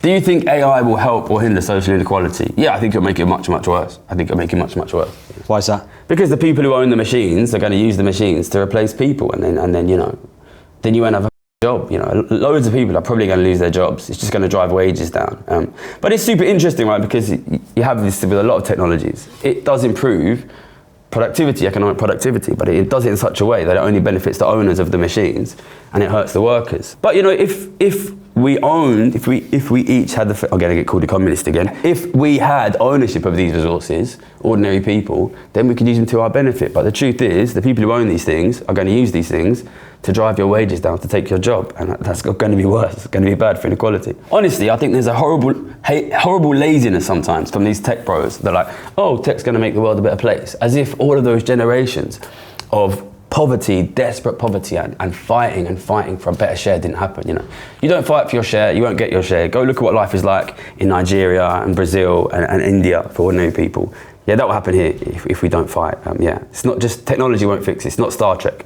Do you think AI will help or hinder social inequality? Yeah, I think it'll make it much, much worse. I think it'll make it much, much worse. Why is that? Because the people who own the machines are going to use the machines to replace people, and then you know, then you won't have a job. You know, loads of people are probably going to lose their jobs. It's just going to drive wages down. But it's super interesting, right? Because you have this with a lot of technologies. It does improve productivity, economic productivity, but it does it in such a way that it only benefits the owners of the machines and it hurts the workers. But you know, if we each had I'm going to get called economist again. If we had ownership of these resources, ordinary people, then we could use them to our benefit. But the truth is, the people who own these things are going to use these things to drive your wages down, to take your job, and that's going to be worse. It's going to be bad for inequality. Honestly, I think there's a horrible laziness sometimes from these tech bros. They're like, oh, tech's going to make the world a better place, as if all of those generations of poverty, desperate poverty, and fighting for a better share didn't happen. You know, you don't fight for your share, you won't get your share. Go look at what life is like in Nigeria and Brazil and India for ordinary people. Yeah, that will happen here if we don't fight. Yeah, it's not just technology won't fix it. It's not Star Trek.